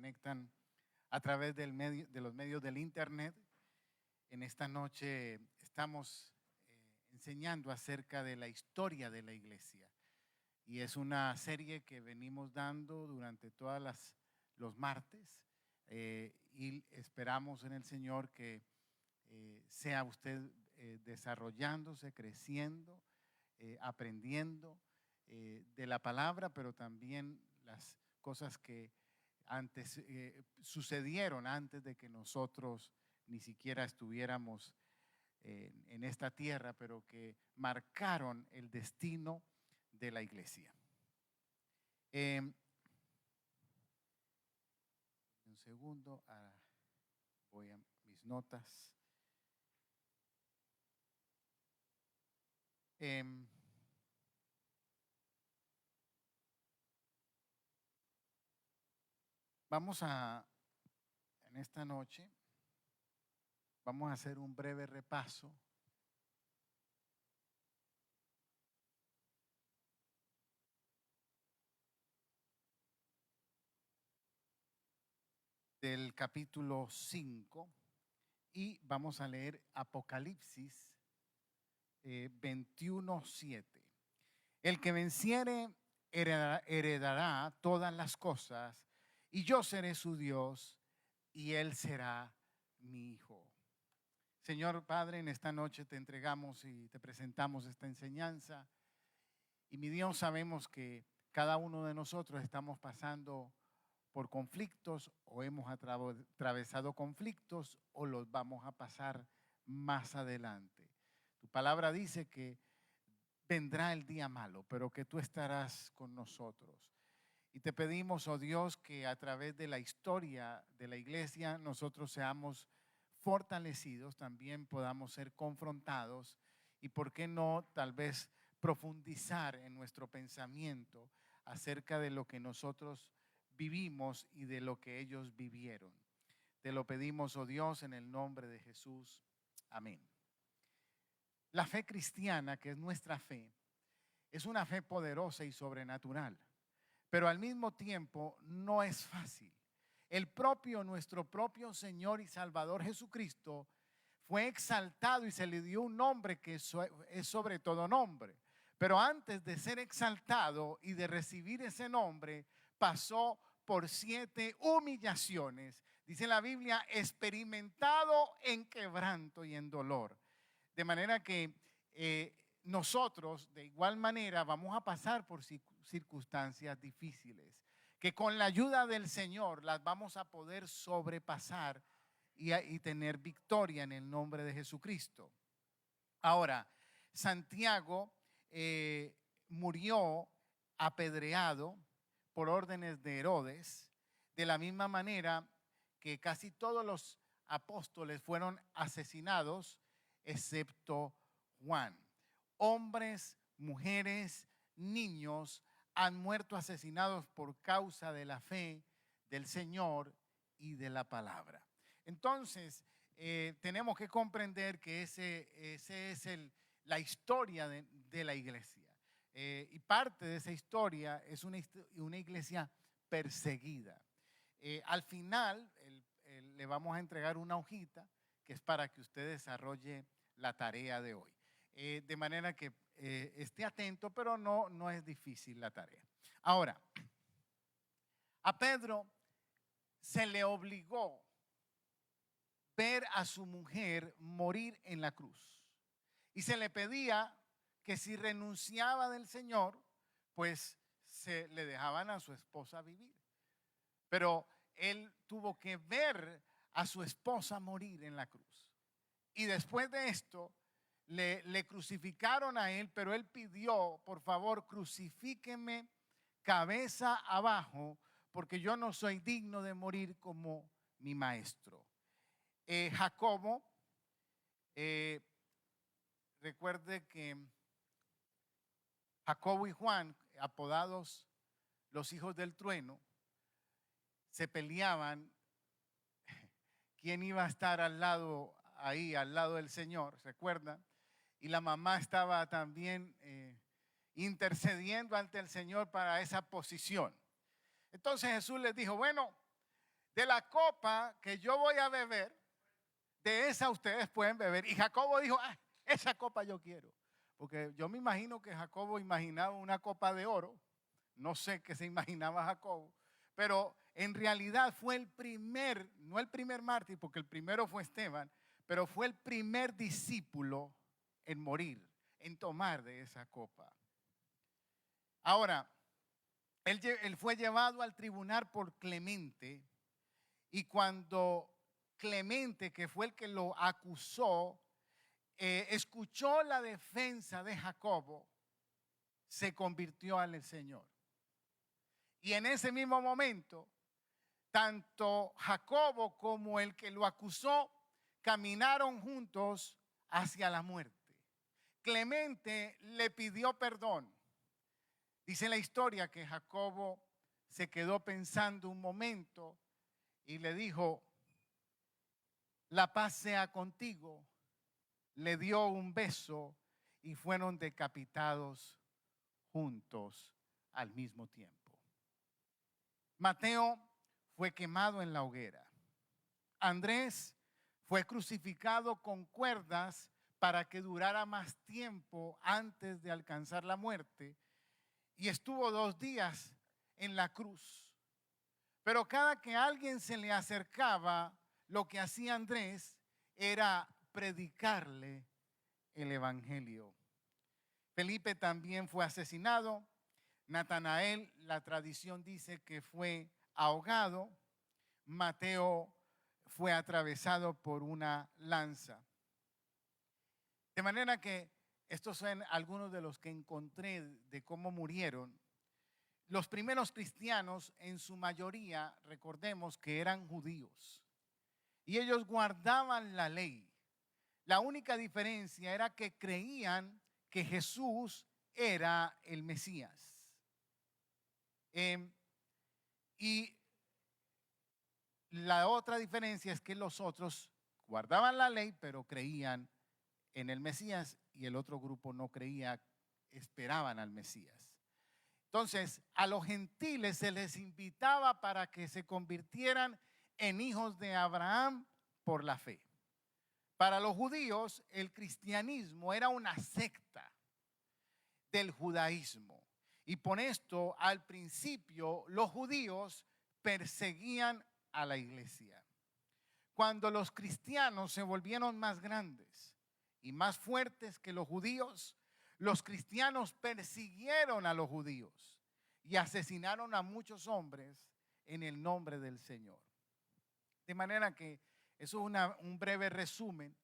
conectan a través de los medios del internet. En esta noche estamos enseñando acerca de la historia de la iglesia. Y es una serie que venimos dando durante los martes. Y esperamos en el Señor que sea usted desarrollándose, creciendo, aprendiendo de la palabra, pero también las cosas que antes sucedieron antes de que nosotros ni siquiera estuviéramos en esta tierra, pero que marcaron el destino de la iglesia. Un segundo, voy a mis notas. En esta noche, vamos a hacer un breve repaso del capítulo 5 y vamos a leer Apocalipsis 21:7. El que venciere heredará todas las cosas, y yo seré su Dios y él será mi hijo. Señor Padre, en esta noche te entregamos y te presentamos esta enseñanza. Y mi Dios, sabemos que cada uno de nosotros estamos pasando por conflictos o hemos atravesado conflictos o los vamos a pasar más adelante. Tu palabra dice que vendrá el día malo, pero que tú estarás con nosotros. Y te pedimos, oh Dios, que a través de la historia de la iglesia nosotros seamos fortalecidos, también podamos ser confrontados y, ¿por qué no, tal vez profundizar en nuestro pensamiento acerca de lo que nosotros vivimos y de lo que ellos vivieron? Te lo pedimos, oh Dios, en el nombre de Jesús. Amén. La fe cristiana, que es nuestra fe, es una fe poderosa y sobrenatural, pero al mismo tiempo no es fácil. Nuestro propio Señor y Salvador Jesucristo fue exaltado y se le dio un nombre que es sobre todo nombre. Pero antes de ser exaltado y de recibir ese nombre, pasó por 7 humillaciones. Dice la Biblia, experimentado en quebranto y en dolor. De manera que nosotros de igual manera vamos a pasar por circunstancias difíciles, que con la ayuda del Señor las vamos a poder sobrepasar y tener victoria en el nombre de Jesucristo. Ahora, Santiago murió apedreado por órdenes de Herodes, de la misma manera que casi todos los apóstoles fueron asesinados, excepto Juan. Hombres, mujeres, niños han muerto asesinados por causa de la fe del Señor y de la palabra. Entonces, tenemos que comprender que ese es la historia de la iglesia. Y parte de esa historia es una iglesia perseguida. Al final, le vamos a entregar una hojita que es para que usted desarrolle la tarea de hoy. De manera que esté atento, pero no es difícil la tarea. Ahora, a Pedro se le obligó ver a su mujer morir en la cruz. Y se le pedía que si renunciaba del Señor, pues se le dejaban a su esposa vivir. Pero él tuvo que ver a su esposa morir en la cruz. Y después de esto, le crucificaron a él, pero él pidió, por favor, crucifíqueme cabeza abajo, porque yo no soy digno de morir como mi maestro. Jacobo, recuerde que Jacobo y Juan, apodados los hijos del trueno, se peleaban quién iba a estar al lado del Señor, ¿recuerdan? Y la mamá estaba también intercediendo ante el Señor para esa posición. Entonces Jesús les dijo, bueno, de la copa que yo voy a beber, de esa ustedes pueden beber. Y Jacobo dijo, esa copa yo quiero. Porque yo me imagino que Jacobo imaginaba una copa de oro. No sé qué se imaginaba Jacobo. Pero en realidad fue el primer, no el primer mártir, porque el primero fue Esteban, pero fue el primer discípulo en morir, en tomar de esa copa. Ahora, él fue llevado al tribunal por Clemente, y cuando Clemente, que fue el que lo acusó, escuchó la defensa de Jacobo, se convirtió al Señor. Y en ese mismo momento, tanto Jacobo como el que lo acusó caminaron juntos hacia la muerte. Clemente le pidió perdón. Dice la historia que Jacobo se quedó pensando un momento y le dijo, la paz sea contigo. Le dio un beso y fueron decapitados juntos al mismo tiempo. Mateo fue quemado en la hoguera. Andrés fue crucificado con cuerdas para que durara más tiempo antes de alcanzar la muerte, y estuvo 2 días en la cruz. Pero cada que alguien se le acercaba, lo que hacía Andrés era predicarle el evangelio. Felipe también fue asesinado. Natanael, la tradición dice que fue ahogado. Mateo fue atravesado por una lanza. De manera que estos son algunos de los que encontré de cómo murieron. Los primeros cristianos, en su mayoría, recordemos que eran judíos y ellos guardaban la ley. La única diferencia era que creían que Jesús era el Mesías. Y la otra diferencia es que los otros guardaban la ley, pero creían en el Mesías, y el otro grupo no creía, esperaban al Mesías. Entonces, a los gentiles se les invitaba para que se convirtieran en hijos de Abraham por la fe. Para los judíos, el cristianismo era una secta del judaísmo. Y por esto, al principio, los judíos perseguían a la iglesia. Cuando los cristianos se volvieron más grandes y más fuertes que los judíos, los cristianos persiguieron a los judíos y asesinaron a muchos hombres en el nombre del Señor. De manera que eso es un breve resumen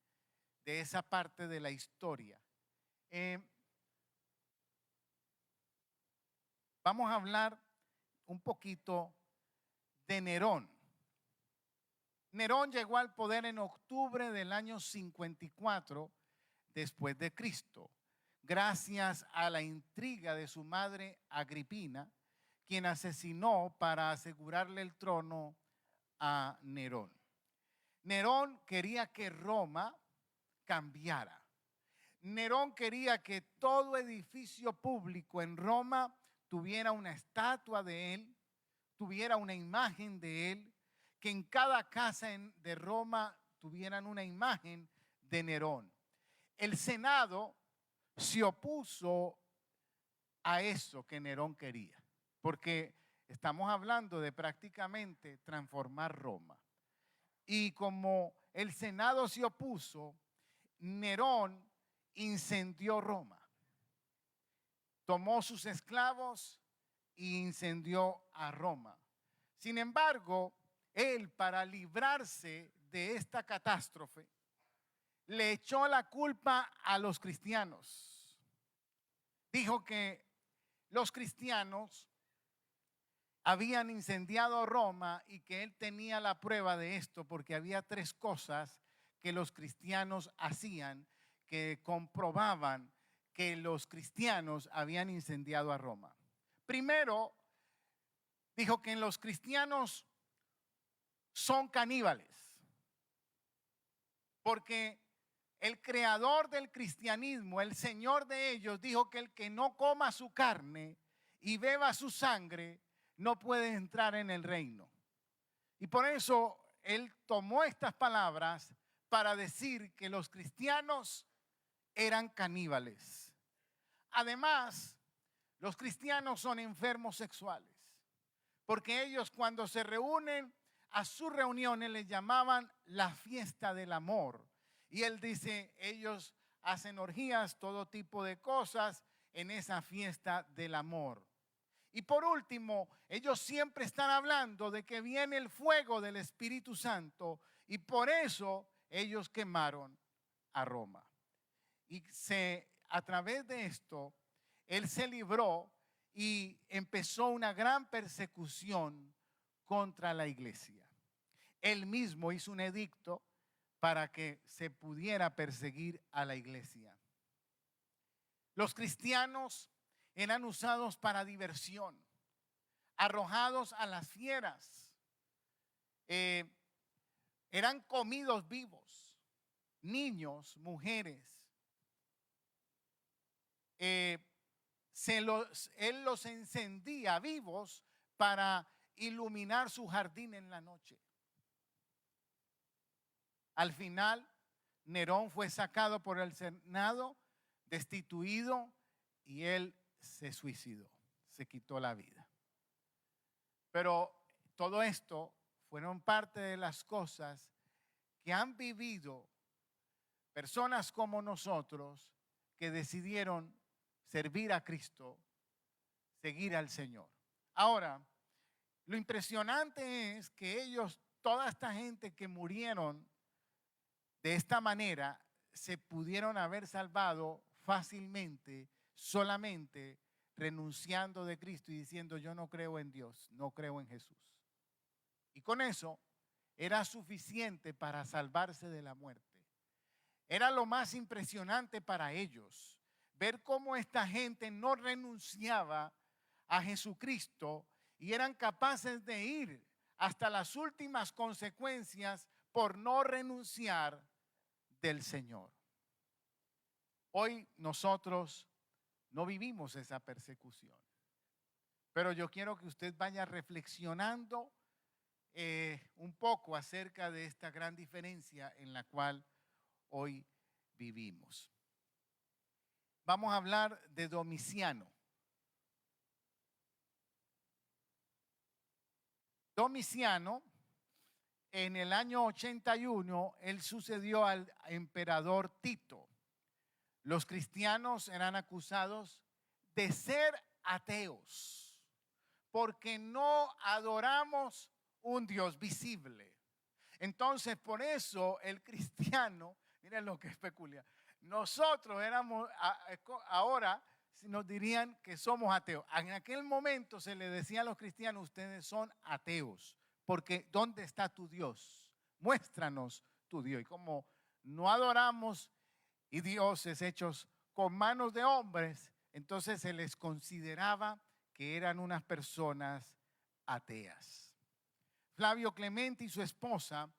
de esa parte de la historia. Vamos a hablar un poquito de Nerón. Nerón llegó al poder en octubre del año 54 después de Cristo, gracias a la intriga de su madre Agripina, quien asesinó para asegurarle el trono a Nerón. Nerón quería que Roma cambiara. Nerón quería que todo edificio público en Roma tuviera una estatua de él, tuviera una imagen de él, que en cada casa de Roma tuvieran una imagen de Nerón. El Senado se opuso a eso que Nerón quería, porque estamos hablando de prácticamente transformar Roma. Y como el Senado se opuso, Nerón incendió Roma. Tomó sus esclavos e incendió a Roma. Sin embargo, él, para librarse de esta catástrofe, le echó la culpa a los cristianos. Dijo que los cristianos habían incendiado Roma y que él tenía la prueba de esto porque había 3 cosas que los cristianos hacían que comprobaban que los cristianos habían incendiado a Roma. Primero, dijo que los cristianos son caníbales, porque el creador del cristianismo, el Señor de ellos, dijo que el que no coma su carne y beba su sangre no puede entrar en el reino. Y por eso él tomó estas palabras para decir que los cristianos eran caníbales. Además, los cristianos son enfermos sexuales, porque ellos cuando se reúnen a sus reuniones les llamaban la fiesta del amor. Y él dice, ellos hacen orgías, todo tipo de cosas en esa fiesta del amor. Y por último, ellos siempre están hablando de que viene el fuego del Espíritu Santo y por eso ellos quemaron a Roma. Y a través de esto, él se libró y empezó una gran persecución contra la iglesia. Él mismo hizo un edicto para que se pudiera perseguir a la iglesia. Los cristianos eran usados para diversión, arrojados a las fieras, eran comidos vivos, niños, mujeres. Él los encendía vivos para iluminar su jardín en la noche. Al final, Nerón fue sacado por el Senado, destituido, y él se suicidó, se quitó la vida. Pero todo esto fueron parte de las cosas que han vivido personas como nosotros que decidieron servir a Cristo, seguir al Señor. Ahora, lo impresionante es que ellos, toda esta gente que murieron de esta manera, se pudieron haber salvado fácilmente, solamente renunciando de Cristo y diciendo, yo no creo en Dios, no creo en Jesús. Y con eso era suficiente para salvarse de la muerte. Era lo más impresionante para ellos, ver cómo esta gente no renunciaba a Jesucristo y eran capaces de ir hasta las últimas consecuencias por no renunciar del Señor. Hoy nosotros no vivimos esa persecución, pero yo quiero que usted vaya reflexionando un poco acerca de esta gran diferencia en la cual hoy vivimos. Vamos a hablar de Domiciano. Domiciano, en el año 81, él sucedió al emperador Tito. Los cristianos eran acusados de ser ateos porque no adoramos un Dios visible. Entonces, por eso el cristiano, miren lo que es peculiar, nosotros éramos, ahora nos dirían que somos ateos. En aquel momento se le decía a los cristianos, ustedes son ateos, porque ¿dónde está tu Dios? Muéstranos tu Dios. Y como no adoramos y dioses hechos con manos de hombres, entonces se les consideraba que eran unas personas ateas. Flavio Clemente y su esposa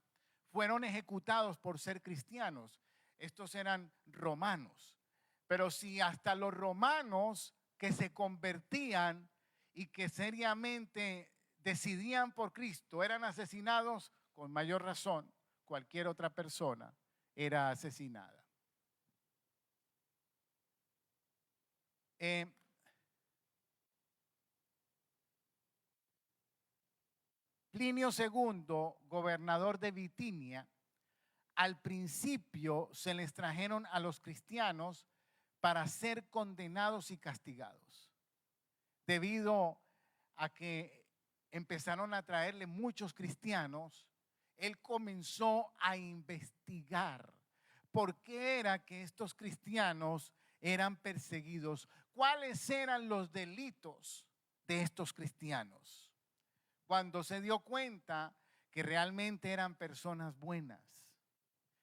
fueron ejecutados por ser cristianos. Estos eran romanos. Pero si hasta los romanos que se convertían y que seriamente decidían por Cristo eran asesinados, con mayor razón, cualquier otra persona era asesinada. Plinio II, gobernador de Bitinia, al principio se les trajeron a los cristianos para ser condenados y castigados, debido a que empezaron a traerle muchos cristianos. Él comenzó a investigar por qué era que estos cristianos eran perseguidos, cuáles eran los delitos de estos cristianos. Cuando se dio cuenta que realmente eran personas buenas,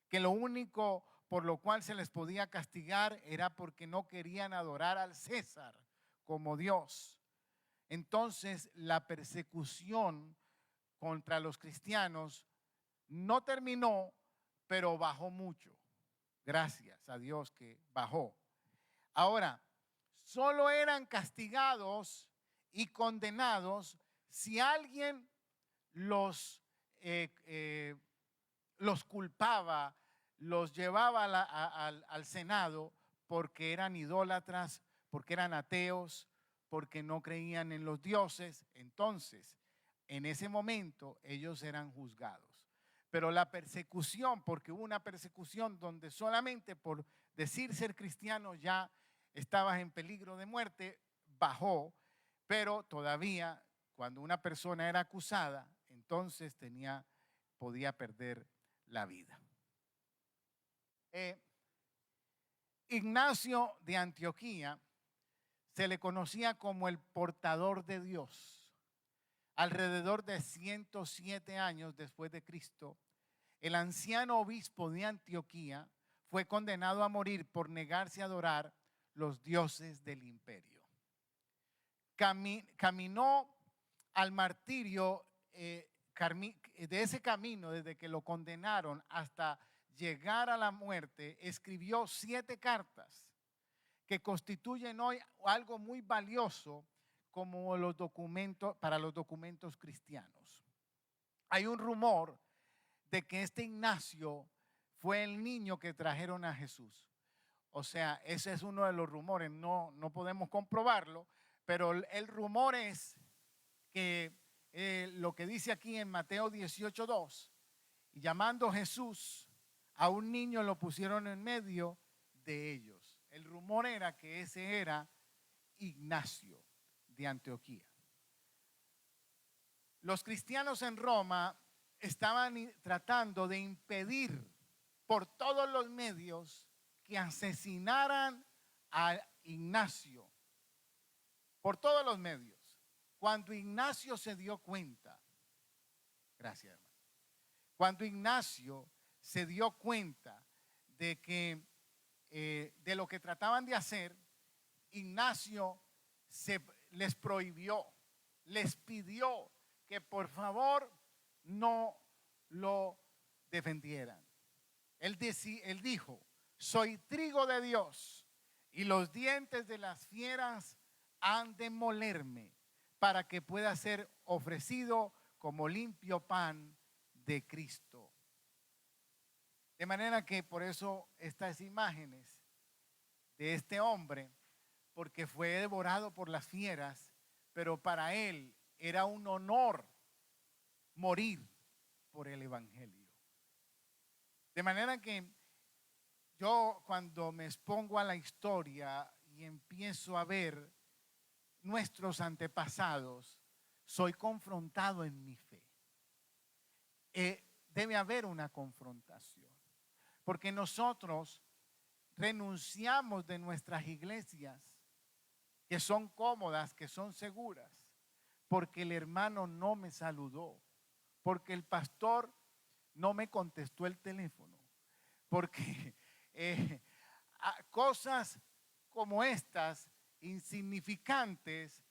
que lo único por lo cual se les podía castigar era porque no querían adorar al César como Dios. Entonces la persecución contra los cristianos no terminó, pero bajó mucho. Gracias a Dios que bajó. Ahora, solo eran castigados y condenados si alguien los eh, eh, los culpaba, los llevaba al Senado porque eran idólatras, porque eran ateos, porque no creían en los dioses. Entonces, en ese momento ellos eran juzgados. Pero la persecución, porque hubo una persecución donde solamente por decir ser cristiano ya estabas en peligro de muerte, bajó, pero todavía cuando una persona era acusada, entonces podía perder la vida. Ignacio de Antioquía se le conocía como el portador de Dios. Alrededor de 107 años después de Cristo, el anciano obispo de Antioquía fue condenado a morir por negarse a adorar los dioses del imperio. Caminó al martirio de ese camino, desde que lo condenaron hasta llegar a la muerte, escribió 7 cartas que constituyen hoy algo muy valioso como para los documentos cristianos. Hay un rumor de que este Ignacio fue el niño que trajeron a Jesús. O sea, ese es uno de los rumores, no podemos comprobarlo, pero el rumor es que lo que dice aquí en Mateo 18:2, y llamando Jesús a un niño lo pusieron en medio de ellos. El rumor era que ese era Ignacio de Antioquía. Los cristianos en Roma estaban tratando de impedir por todos los medios que asesinaran a Ignacio, por todos los medios. Cuando Ignacio se dio cuenta, gracias hermano, cuando Ignacio se dio cuenta de que de lo que trataban de hacer, Ignacio les prohibió, les pidió que por favor no lo defendieran. Él dijo: soy trigo de Dios y los dientes de las fieras han de molerme para que pueda ser ofrecido como limpio pan de Cristo. De manera que por eso estas imágenes de este hombre, porque fue devorado por las fieras, pero para él era un honor morir por el evangelio. De manera que yo, cuando me expongo a la historia y empiezo a ver nuestros antepasados, soy confrontado en mi fe. Debe haber una confrontación, porque nosotros renunciamos de nuestras iglesias que son cómodas, que son seguras, porque el hermano no me saludó, porque el pastor no me contestó el teléfono, porque cosas como estas, insignificantes,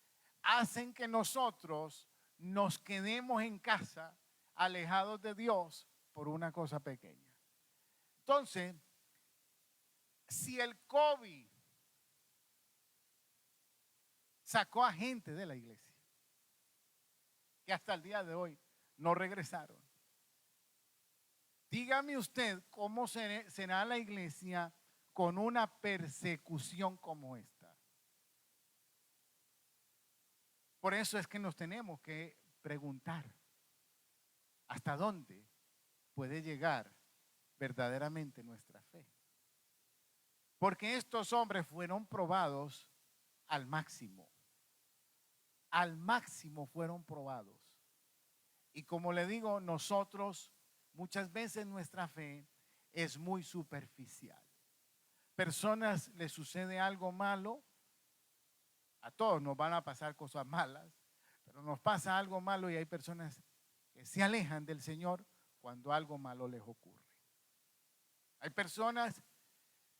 hacen que nosotros nos quedemos en casa, alejados de Dios, por una cosa pequeña. Entonces, si el COVID sacó a gente de la iglesia, que hasta el día de hoy no regresaron, dígame usted cómo será la iglesia con una persecución como esta. Por eso es que nos tenemos que preguntar hasta dónde puede llegar verdaderamente nuestra fe. Porque estos hombres fueron probados al máximo. Al máximo fueron probados. Y como le digo, nosotros muchas veces nuestra fe es muy superficial. Personas les sucede algo malo, a todos nos van a pasar cosas malas, pero nos pasa algo malo y hay personas que se alejan del Señor cuando algo malo les ocurre. Hay personas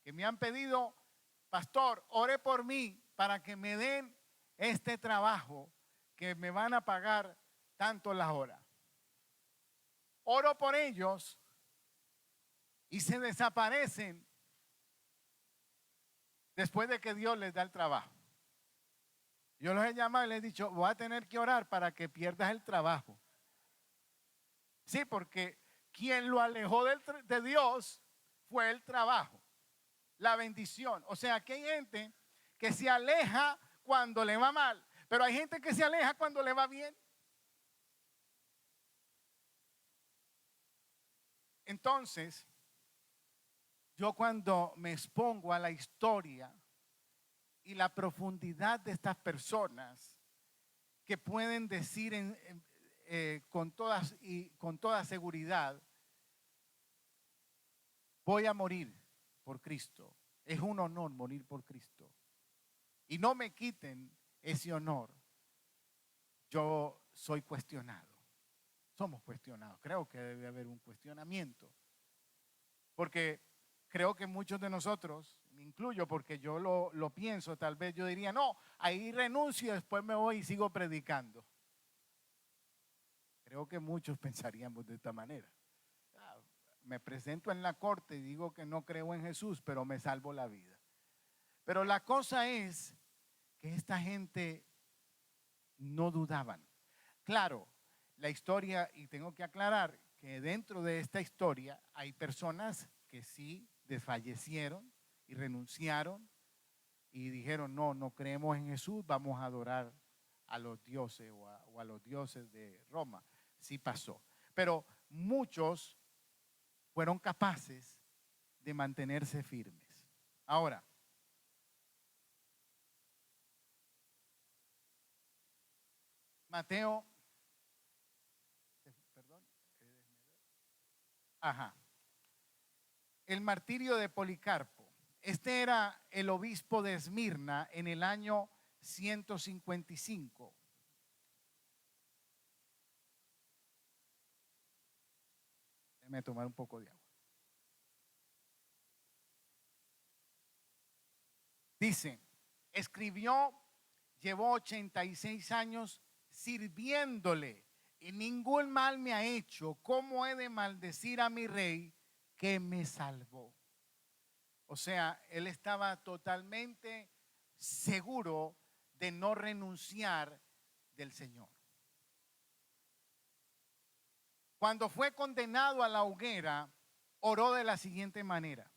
que me han pedido: pastor, ore por mí para que me den este trabajo que me van a pagar tanto la hora. Oro por ellos y se desaparecen después de que Dios les da el trabajo. Yo los he llamado y les he dicho: voy a tener que orar para que pierdas el trabajo. Sí, porque quien lo alejó de Dios fue el trabajo, la bendición. O sea, que hay gente que se aleja cuando le va mal, pero hay gente que se aleja cuando le va bien. Entonces, yo cuando me expongo a la historia y la profundidad de estas personas que pueden decir con toda seguridad, voy a morir por Cristo. Es un honor morir por Cristo. Y no me quiten ese honor. Yo soy cuestionado. Somos cuestionados. Creo que debe haber un cuestionamiento. Porque creo que muchos de nosotros, me incluyo porque yo lo pienso, tal vez yo diría, no, ahí renuncio y después me voy y sigo predicando. Creo que muchos pensaríamos de esta manera. Me presento en la corte y digo que no creo en Jesús, pero me salvo la vida. Pero la cosa es que esta gente no dudaban. Claro, la historia, y tengo que aclarar que dentro de esta historia hay personas que sí desfallecieron y renunciaron y dijeron, no, no creemos en Jesús, vamos a adorar a los dioses o a los dioses de Roma. Sí pasó. Pero muchos fueron capaces de mantenerse firmes. Ahora, Mateo, perdón, ajá, el martirio de Policarpo. Este era el obispo de Esmirna en el año 155. Déjame tomar un poco de agua. Dice, escribió, llevó 86 años sirviéndole y ningún mal me ha hecho. ¿Cómo he de maldecir a mi rey que me salvó? O sea, él estaba totalmente seguro de no renunciar del Señor. Cuando fue condenado a la hoguera, oró de la siguiente manera: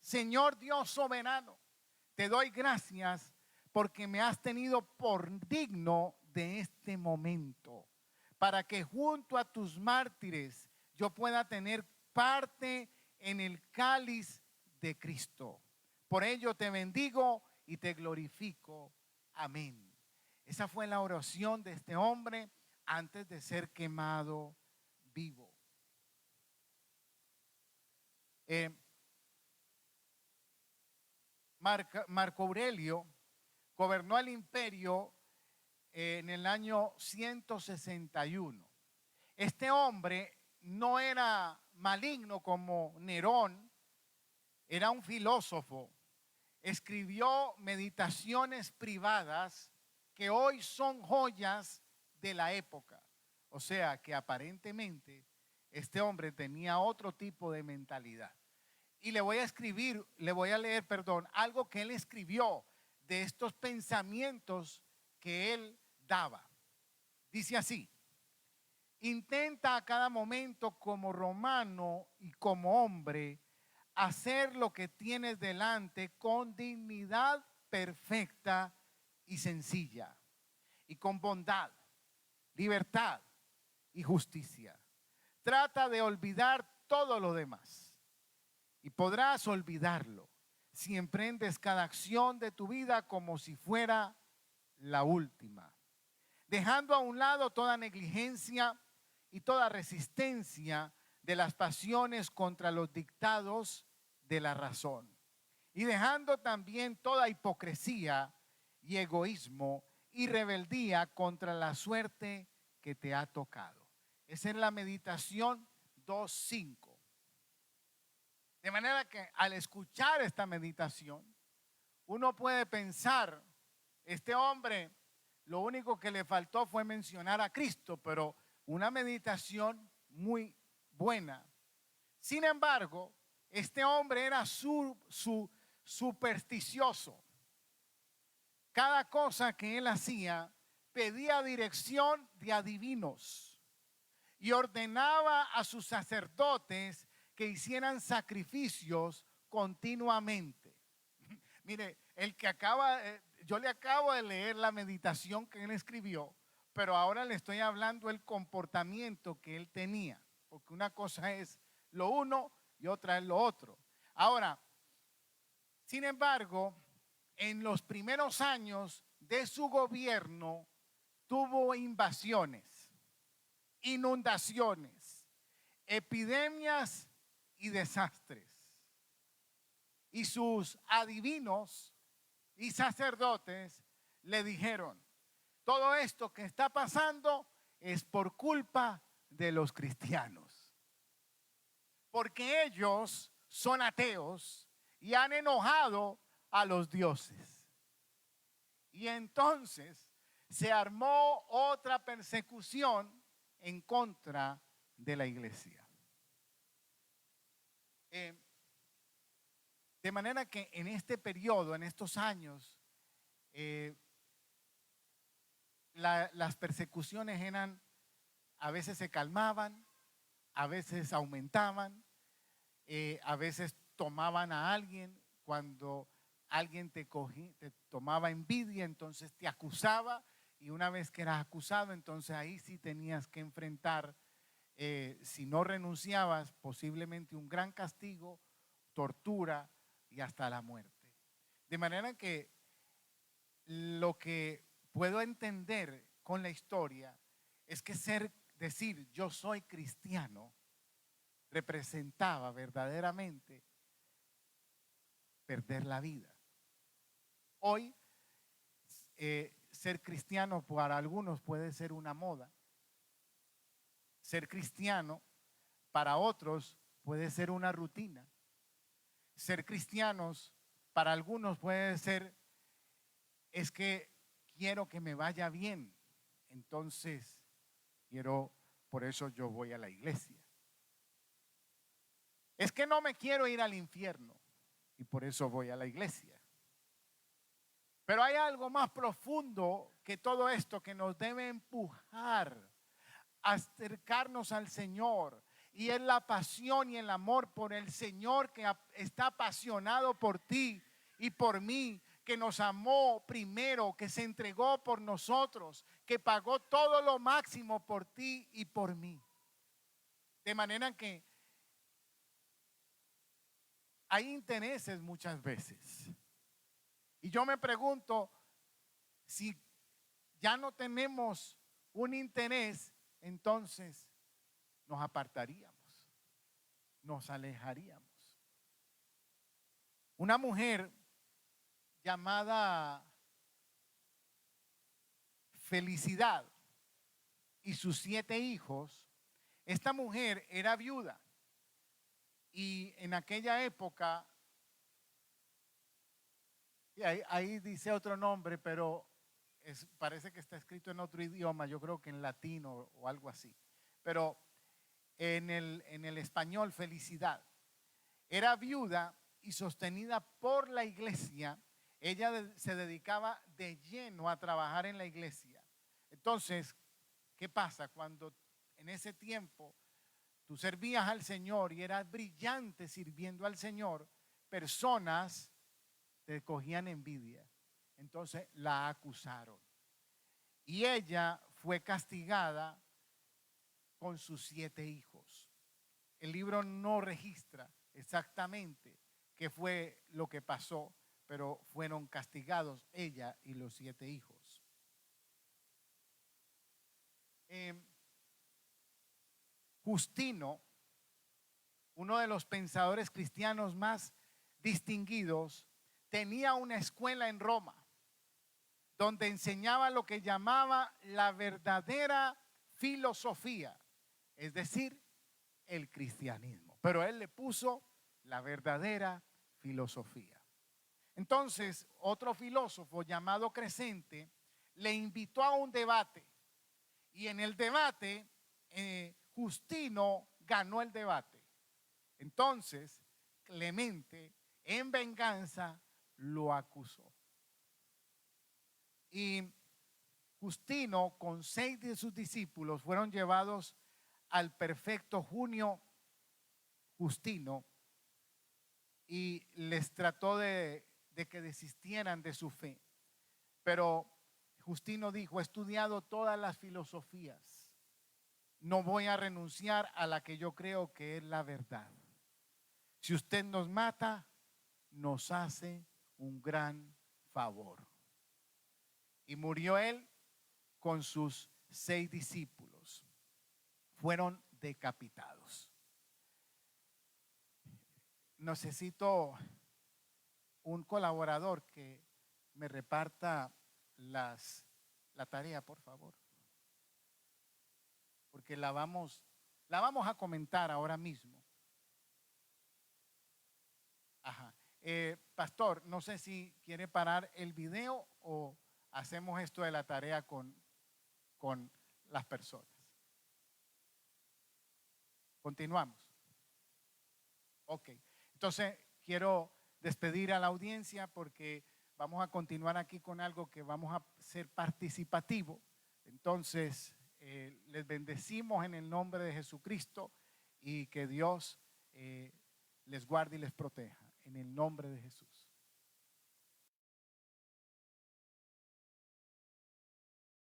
Señor Dios soberano, te doy gracias porque me has tenido por digno de este momento, para que junto a tus mártires yo pueda tener parte en el cáliz de Cristo. Por ello te bendigo y te glorifico. Amén. Esa fue la oración de este hombre antes de ser quemado vivo. Eh, Marco Aurelio gobernó el imperio en el año 161. Este hombre no era maligno como Nerón, era un filósofo. Escribió meditaciones privadas que hoy son joyas de la época. O sea que aparentemente este hombre tenía otro tipo de mentalidad. Y le voy a leer, perdón, algo que él escribió de estos pensamientos que él daba. Dice así: intenta a cada momento como romano y como hombre hacer lo que tienes delante con dignidad perfecta y sencilla, y con bondad, libertad y justicia. Trata de olvidar todo lo demás y podrás olvidarlo si emprendes cada acción de tu vida como si fuera la última, dejando a un lado toda negligencia y toda resistencia de las pasiones contra los dictados de la razón, y dejando también toda hipocresía y egoísmo y rebeldía contra la suerte que te ha tocado. Esa es la meditación 2.5. De manera que al escuchar esta meditación, uno puede pensar, este hombre lo único que le faltó fue mencionar a Cristo, pero una meditación muy buena. Sin embargo, este hombre era supersticioso. Cada cosa que él hacía pedía dirección de adivinos. y ordenaba a sus sacerdotes que hicieran sacrificios continuamente. Mire, yo le acabo de leer la meditación que él escribió, pero ahora le estoy hablando el comportamiento que él tenía, porque una cosa es lo uno y otra es lo otro. Ahora, sin embargo, en los primeros años de su gobierno tuvo invasiones, inundaciones, epidemias y desastres. Y sus adivinos y sacerdotes le dijeron: todo esto que está pasando es por culpa de los cristianos, porque ellos son ateos y han enojado a los dioses. Y entonces se armó otra persecución en contra de la iglesia. De manera que en este periodo, en estos años, las persecuciones a veces se calmaban, a veces aumentaban, a veces tomaban a alguien. Cuando alguien te tomaba envidia, entonces te acusaba, y una vez que eras acusado, entonces ahí sí tenías que enfrentar, si no renunciabas, posiblemente un gran castigo, tortura y hasta la muerte. De manera que lo que puedo entender con la historia es que decir yo soy cristiano representaba verdaderamente perder la vida. Hoy ser cristiano para algunos puede ser una moda. Ser cristiano para otros puede ser una rutina. Ser cristianos para algunos puede ser: es que quiero que me vaya bien, entonces por eso yo voy a la iglesia. Es que no me quiero ir al infierno y por eso voy a la iglesia. Pero hay algo más profundo que todo esto que nos debe empujar a acercarnos al Señor, y es la pasión y el amor por el Señor, que está apasionado por ti y por mí, que nos amó primero, que se entregó por nosotros, que pagó todo lo máximo por ti y por mí. De manera que hay intereses muchas veces. Y yo me pregunto, si ya no tenemos un interés, entonces nos apartaríamos, nos alejaríamos. Una mujer llamada Felicidad y sus 7 hijos, esta mujer era viuda, y en aquella época, y ahí dice otro nombre, pero parece que está escrito en otro idioma, yo creo que en latino o algo así, pero en el español, Felicidad, era viuda y sostenida por la iglesia. Ella se dedicaba de lleno a trabajar en la iglesia. Entonces, ¿qué pasa? Cuando en ese tiempo tú servías al Señor y eras brillante sirviendo al Señor, personas te cogían envidia. Entonces la acusaron. Y ella fue castigada con sus 7 hijos. El libro no registra exactamente qué fue lo que pasó, pero fueron castigados ella y los 7 hijos. Justino, uno de los pensadores cristianos más distinguidos, tenía una escuela en Roma donde enseñaba lo que llamaba la verdadera filosofía, es decir, el cristianismo. Pero él le puso la verdadera filosofía. Entonces, otro filósofo llamado Crescente le invitó a un debate, y en el debate Justino ganó el debate. Entonces Clemente, en venganza, lo acusó. Y Justino con 6 de sus discípulos fueron llevados al perfecto Junio Justino y les trató de que desistieran de su fe. Pero Justino dijo: he estudiado todas las filosofías, no voy a renunciar a la que yo creo que es la verdad. Si usted nos mata, nos hace un gran favor. Y murió él con sus 6 discípulos. Fueron decapitados. Necesito un colaborador que me reparta la tarea, por favor, porque la vamos a comentar ahora mismo. Ajá. Pastor, no sé si quiere parar el video o hacemos esto de la tarea con las personas. Continuamos. Ok. Entonces, quiero despedir a la audiencia porque vamos a continuar aquí con algo que vamos a ser participativo. Entonces, les bendecimos en el nombre de Jesucristo y que Dios les guarde y les proteja en el nombre de Jesús.